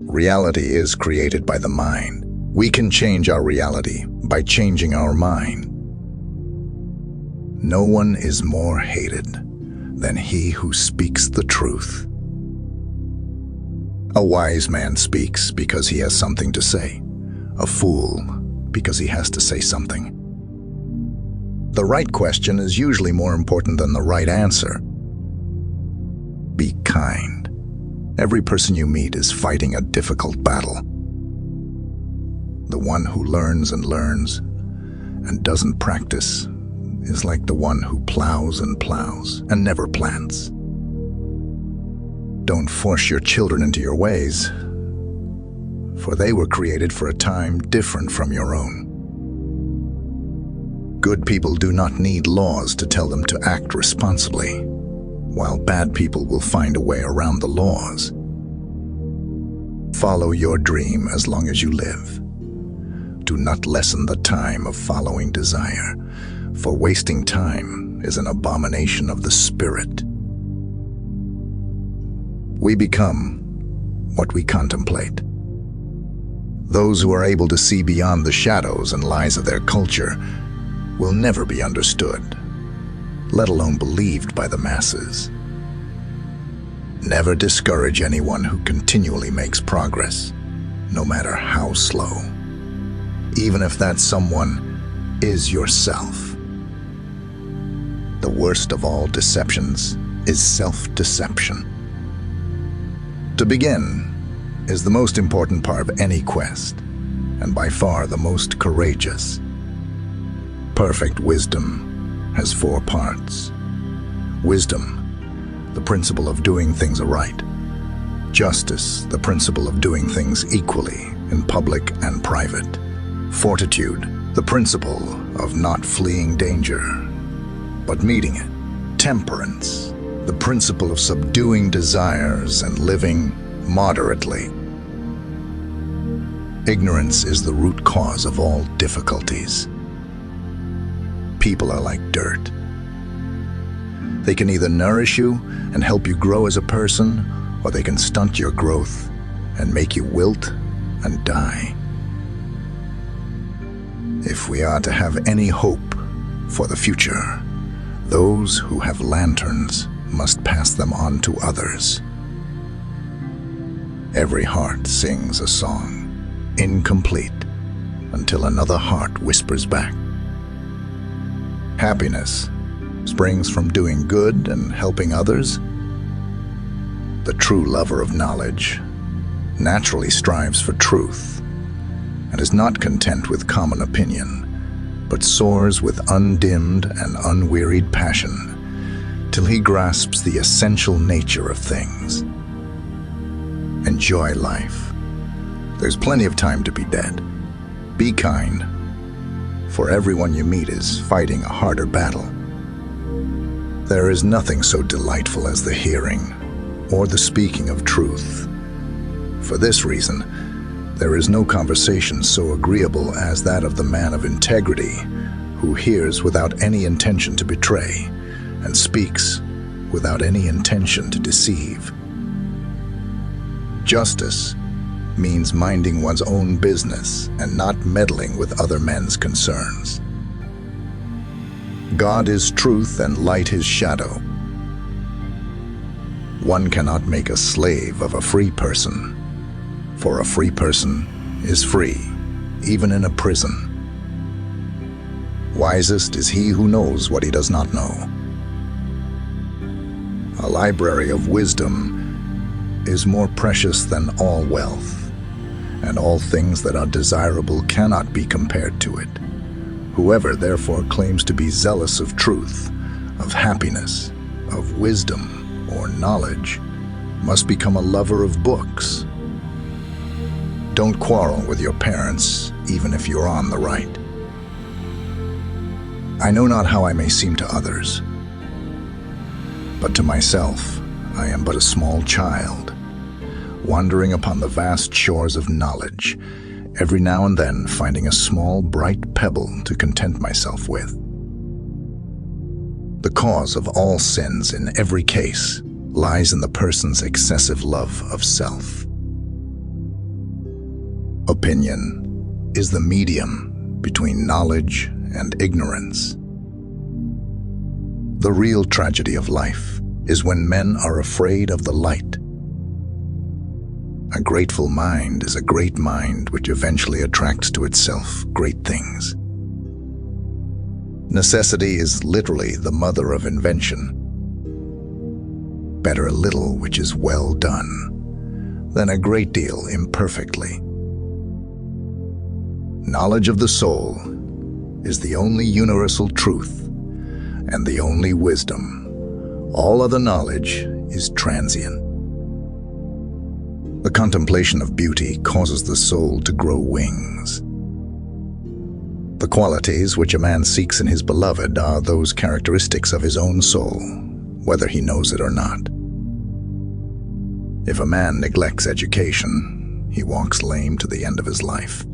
Reality is created by the mind. We can change our reality by changing our mind. No one is more hated than he who speaks the truth. A wise man speaks because he has something to say. A fool because he has to say something. The right question is usually more important than the right answer. Be kind. Every person you meet is fighting a difficult battle. The one who learns and doesn't practice is like the one who plows and never plants. Don't force your children into your ways, for they were created for a time different from your own. Good people do not need laws to tell them to act responsibly, while bad people will find a way around the laws. Follow your dream as long as you live. Do not lessen the time of following desire, for wasting time is an abomination of the spirit. We become what we contemplate. Those who are able to see beyond the shadows and lies of their culture will never be understood, let alone believed by the masses. Never discourage anyone who continually makes progress, no matter how slow, even if that someone is yourself. The worst of all deceptions is self-deception. To begin is the most important part of any quest, and by far the most courageous. Perfect wisdom has 4 parts. Wisdom, the principle of doing things aright. Justice, the principle of doing things equally in public and private. Fortitude, the principle of not fleeing danger, but meeting it. Temperance, the principle of subduing desires and living moderately. Ignorance is the root cause of all difficulties. People are like dirt. They can either nourish you and help you grow as a person, or they can stunt your growth and make you wilt and die. If we are to have any hope for the future, those who have lanterns must pass them on to others. Every heart sings a song, incomplete, until another heart whispers back. Happiness springs from doing good and helping others. The true lover of knowledge naturally strives for truth and is not content with common opinion, but soars with undimmed and unwearied passion till he grasps the essential nature of things. Enjoy life. There's plenty of time to be dead. Be kind, for everyone you meet is fighting a harder battle. There is nothing so delightful as the hearing or the speaking of truth. For this reason, there is no conversation so agreeable as that of the man of integrity, who hears without any intention to betray and speaks without any intention to deceive. Justice means minding one's own business and not meddling with other men's concerns. God is truth and light his shadow. One cannot make a slave of a free person, for a free person is free, even in a prison. Wisest is he who knows what he does not know. A library of wisdom is more precious than all wealth, and all things that are desirable cannot be compared to it. Whoever therefore claims to be zealous of truth, of happiness, of wisdom, or knowledge, must become a lover of books. Don't quarrel with your parents, even if you're on the right. I know not how I may seem to others, but to myself I am but a small child, wandering upon the vast shores of knowledge, every now and then finding a small, bright pebble to content myself with. The cause of all sins in every case lies in the person's excessive love of self. Opinion is the medium between knowledge and ignorance. The real tragedy of life is when men are afraid of the light. A grateful mind is a great mind which eventually attracts to itself great things. Necessity is literally the mother of invention. Better a little which is well done than a great deal imperfectly. Knowledge of the soul is the only universal truth and the only wisdom. All other knowledge is transient. The contemplation of beauty causes the soul to grow wings. The qualities which a man seeks in his beloved are those characteristics of his own soul, whether he knows it or not. If a man neglects education, he walks lame to the end of his life.